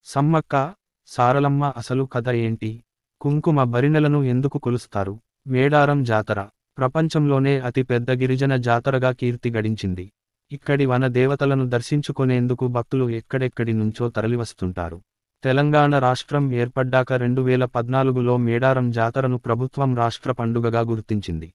సమ్మక్క సారలమ్మ అసలు కథ ఏంటి? కుంకుమ భరిణెలను ఎందుకు కొలుస్తారు? మేడారం జాతర ప్రపంచంలోనే అతి పెద్ద గిరిజన జాతరగా కీర్తి గడించింది. ఇక్కడి వన దేవతలను దర్శించుకునేందుకు భక్తులు ఎక్కడెక్కడి నుంచో తరలివస్తుంటారు. తెలంగాణ రాష్ట్రం ఏర్పడ్డాక 2014లో మేడారం జాతరను ప్రభుత్వం రాష్ట్ర పండుగగా గుర్తించింది.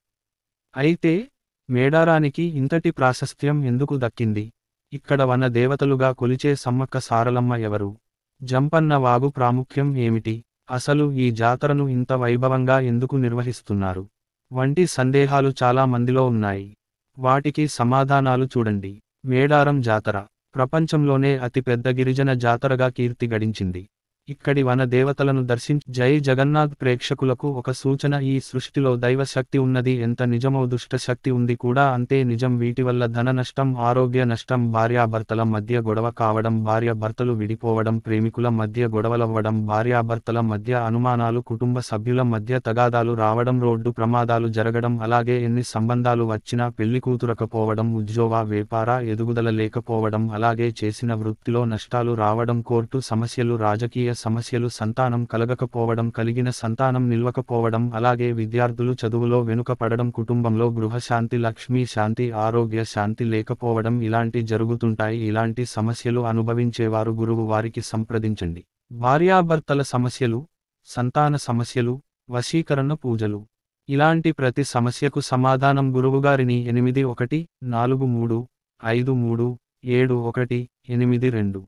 అయితే మేడారానికి ఇంతటి ప్రాశస్త్యం ఎందుకు దక్కింది? ఇక్కడ వన దేవతలుగా కొలిచే సమ్మక్క సారలమ్మ ఎవరు? జంపన్న వాగు ప్రాముఖ్యం ఏమిటి? అసలు ఈ జాతరను ఇంత వైభవంగా ఎందుకు నిర్వహిస్తున్నారు? వంటి సందేహాలు చాలా మందిలో ఉన్నాయి. వాటికి సమాధానాలు చూడండి. మేడారం జాతర ప్రపంచంలోనే అతిపెద్ద గిరిజన జాతరగా కీర్తి గడించింది. ఇక్కడి వన దేవతలను జై జగన్నాథ్ ప్రేక్షకులకు ఒక సూచన. ఈ సృష్టిలో దైవశక్తి ఉన్నది ఎంత నిజమో దుష్ట శక్తి ఉంది కూడా అంతే నిజం. వీటి వల్ల ధన నష్టం, ఆరోగ్య నష్టం, భార్యాభర్తల మధ్య గొడవ కావడం, భార్యాభర్తలు విడిపోవడం, ప్రేమికుల మధ్య గొడవలవ్వడం, భార్యాభర్తల మధ్య అనుమానాలు, కుటుంబ సభ్యుల మధ్య తగాదాలు రావడం, రోడ్డు ప్రమాదాలు జరగడం, అలాగే ఎన్ని సంబంధాలు వచ్చినా పెళ్లి కూతురకపోవడం, ఉద్యోగ వ్యాపార ఎదుగుదల లేకపోవడం, అలాగే చేసిన వృత్తిలో నష్టాలు రావడం, కోర్టు సమస్యలు, రాజకీయ సమస్యలు, సంతానం కలగకపోవడం, కలిగిన సంతానం నిల్వకపోవడం, అలాగే విద్యార్థులు చదువులో వెనుకపడడం, కుటుంబంలో గృహశాంతి, లక్ష్మీ శాంతి, ఆరోగ్య శాంతి లేకపోవడం ఇలాంటి జరుగుతుంటాయి. ఇలాంటి సమస్యలు అనుభవించేవారు గురువు వారికి సంప్రదించండి. భార్యాభర్తల సమస్యలు, సంతాన సమస్యలు, వశీకరణ పూజలు, ఇలాంటి ప్రతి సమస్యకు సమాధానం గురువుగారిని 8143537182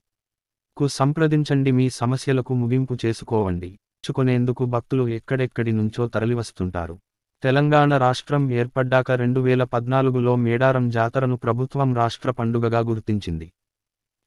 కు సంప్రదించండి. మీ సమస్యలకు ముగింపు చేసుకోవండి. చుకునేందుకు భక్తులు ఎక్కడెక్కడి నుంచో తరలివస్తుంటారు. తెలంగాణ రాష్ట్రం ఏర్పడ్డాక 2014లో మేడారం జాతరను ప్రభుత్వం రాష్ట్ర పండుగగా గుర్తించింది.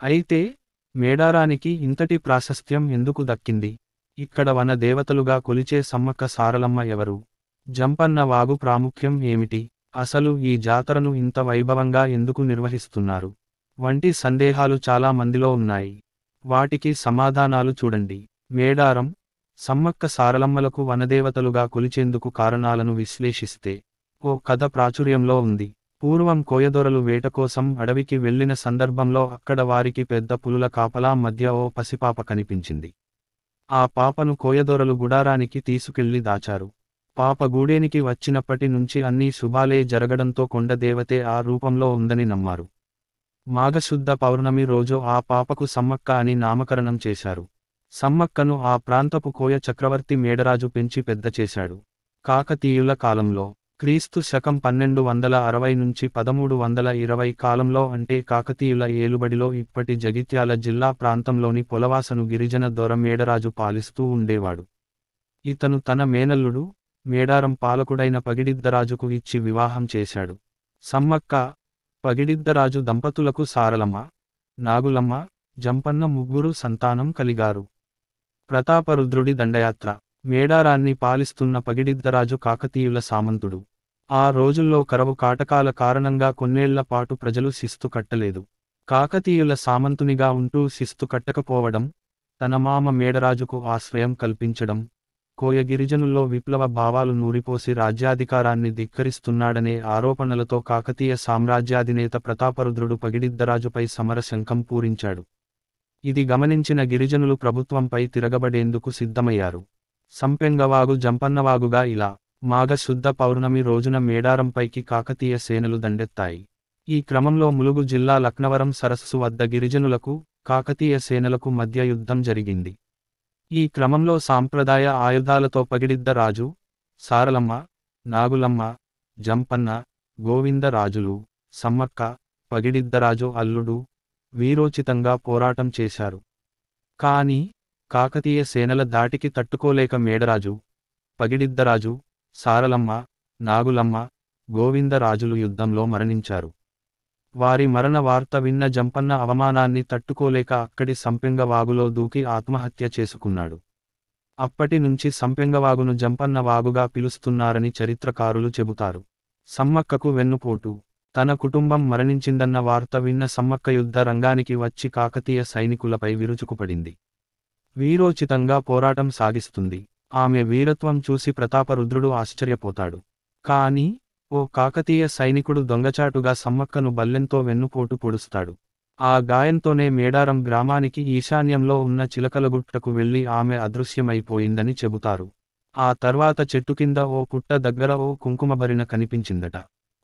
అయితే మేడారానికి ఇంతటి ప్రాశస్త్యం ఎందుకు దక్కింది? ఇక్కడ వన దేవతలుగా కొలిచే సమ్మక్క సారలమ్మ ఎవరు? జంపన్న వాగు ప్రాముఖ్యం ఏమిటి? అసలు ఈ జాతరను ఇంత వైభవంగా ఎందుకు నిర్వహిస్తున్నారు? వంటి సందేహాలు చాలా మందిలో ఉన్నాయి. వాటికి సమాధానాలు చూడండి. మేడారం, సమ్మక్క సారలమ్మలకు వనదేవతలుగా కొలిచేందుకు కారణాలను విశ్లేషిస్తే ఓ కథ ప్రాచుర్యంలో ఉంది. పూర్వం కోయదొరలు వేట కోసం అడవికి వెళ్లిన సందర్భంలో అక్కడ వారికి పెద్ద పులుల కాపలా మధ్య ఓ పసిపాప కనిపించింది. ఆ పాపను కోయదొరలు గుడారానికి తీసుకెళ్లి దాచారు. పాప గూడేనికి వచ్చినప్పటి నుంచి అన్నీ శుభాలే జరగడంతో కొండ దేవతే ఆ రూపంలో ఉందని నమ్మారు. మాఘశుద్ధ పౌర్ణమి రోజు ఆ పాపకు సమ్మక్క అని నామకరణం చేశారు. సమ్మక్కను ఆ ప్రాంతపు కోయ చక్రవర్తి మేడరాజు పెంచి పెద్ద చేశాడు. కాకతీయుల కాలంలో క్రీస్తు శకం 1260 నుంచి 1320 కాలంలో అంటే కాకతీయుల ఏలుబడిలో ఇప్పటి జగిత్యాల జిల్లా ప్రాంతంలోని పొలవాసను గిరిజన దొర మేడరాజు పాలిస్తూ ఉండేవాడు. ఇతను తన మేనల్లుడు మేడారం పాలకుడైన పగిడిద్దరాజుకు ఇచ్చి వివాహం చేశాడు. సమ్మక్క, పగిడిద్దరాజు దంపతులకు సారలమ్మ, నాగులమ్మ, జంపన్న ముగ్గురు సంతానం కలిగారు. ప్రతాపరుద్రుడి దండయాత్ర మేడారాన్ని పాలిస్తున్న పగిడిద్దరాజు కాకతీయుల సామంతుడు. ఆ రోజుల్లో కరవు కాటకాల కారణంగా కొన్నేళ్ల పాటు ప్రజలు శిస్తు కట్టలేదు. కాకతీయుల సామంతునిగా ఉంటూ శిస్తు కట్టకపోవడం, తన మామ మేడరాజుకు ఆశ్రయం కల్పించడం, కోయ గిరిజనుల్లో విప్లవ భావాలు నూరిపోసి రాజ్యాధికారాన్ని ధిక్కరిస్తున్నాడనే ఆరోపణలతో కాకతీయ సామ్రాజ్యాధినేత ప్రతాపరుద్రుడు పగిడిద్దరాజుపై సమరశంఖం పూరించాడు. ఇది గమనించిన గిరిజనులు ప్రభుత్వంపై తిరగబడేందుకు సిద్ధమయ్యారు. సంపెంగవాగు జంపన్నవాగుగా ఇలా మాఘశుద్ధ పౌర్ణమి రోజున మేడారంపైకి కాకతీయ సేనలు దండెత్తాయి. ఈ క్రమంలో ములుగు జిల్లా లక్నవరం సరస్సు వద్ద గిరిజనులకు, కాకతీయ సేనలకు మధ్య యుద్ధం జరిగింది. ఈ క్రమంలో సాంప్రదాయ ఆయుధాలతో పగిడిద్దరాజు, సారలమ్మ, నాగులమ్మ, జంపన్న, గోవిందరాజులు, సమ్మక్క, పగిడిద్దరాజు అల్లుడు వీరోచితంగా పోరాటం చేశారు. కానీ కాకతీయ సేనల దాటికి తట్టుకోలేక మేడరాజు, పగిడిద్దరాజు, సారలమ్మ, నాగులమ్మ, గోవిందరాజులు యుద్ధంలో మరణించారు. వారి మరణ వార్త విన్న జంపన్న అవమానాన్ని తట్టుకోలేక అక్కడి సంపెంగవాగులో దూకి ఆత్మహత్య చేసుకున్నాడు. అప్పటి నుంచి సంపెంగవాగును జంపన్న వాగుగా పిలుస్తున్నారని చరిత్రకారులు చెబుతారు. సమ్మక్కకు వెన్నుపోటు తన కుటుంబం మరణించిందన్న వార్త విన్న సమ్మక్క యుద్ధ రంగానికి వచ్చి కాకతీయ సైనికులపై విరుచుకుపడింది. వీరోచితంగా పోరాటం సాగిస్తుంది. ఆమె వీరత్వం చూసి ప్రతాపరుద్రుడు ఆశ్చర్యపోతాడు. కానీ ఓ కాకతీయ సైనికుడు దొంగచాటుగా సమ్మక్కను బల్లెంతో వెన్నుపోటు పొడుస్తాడు. ఆ గాయంతోనే మేడారం గ్రామానికి ఈశాన్యంలో ఉన్న చిలకలగుట్టకు వెళ్లి ఆమె అదృశ్యమైపోయిందని చెబుతారు. ఆ తర్వాత చెట్టు కింద ఓ పుట్ట దగ్గర ఓ కుంకుమభరిణ కనిపించిందట.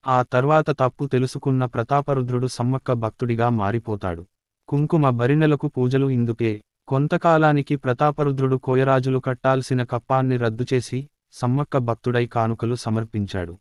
ఆ తర్వాత తప్పు తెలుసుకున్న ప్రతాపరుద్రుడు సమ్మక్క భక్తుడిగా మారిపోతాడు. కుంకుమ భరిణెలకు పూజలు ఇందుకే. కొంతకాలానికి ప్రతాపరుద్రుడు కోయరాజులు కట్టాల్సిన కప్పాన్ని రద్దుచేసి, సమ్మక్క భక్తుడై కానుకలు సమర్పించాడు.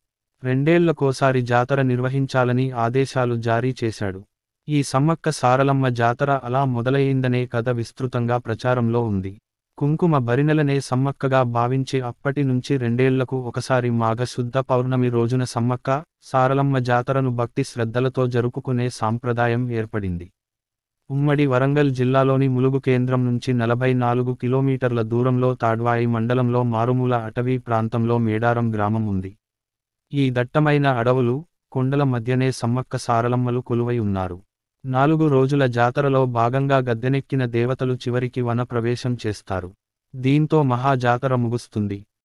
2 ఏళ్లకోసారి జాతర నిర్వహించాలని ఆదేశాలు జారీ చేశాడు. ఈ సమ్మక్క సారలమ్మ జాతర అలా మొదలయ్యిందనే కథ విస్తృతంగా ప్రచారంలో ఉంది. కుంకుమ భరిణెలనే సమ్మక్కగా భావించి అప్పటి నుంచి 2 ఏళ్లకు ఒకసారి మాఘ శుద్ధ పౌర్ణమి రోజున సమ్మక్క, సారలమ్మ జాతరను భక్తి శ్రద్ధలతో జరుపుకునే సాంప్రదాయం ఏర్పడింది. ఉమ్మడి వరంగల్ జిల్లాలోని ములుగు కేంద్రం నుంచి 44 కిలోమీటర్ల దూరంలో తాడ్వాయి మండలంలో మారుమూల అటవీ ప్రాంతంలో మేడారం గ్రామం ఉంది. ఈ దట్టమైన అడవులు, కొండల మధ్యనే సమ్మక్క సారలమ్మలు కొలువై ఉన్నారు. 4 రోజుల జాతరలో భాగంగా గద్దెనెక్కిన దేవతలు చివరికి వన ప్రవేశం చేస్తారు. దీంతో మహా జాతర ముగుస్తుంది.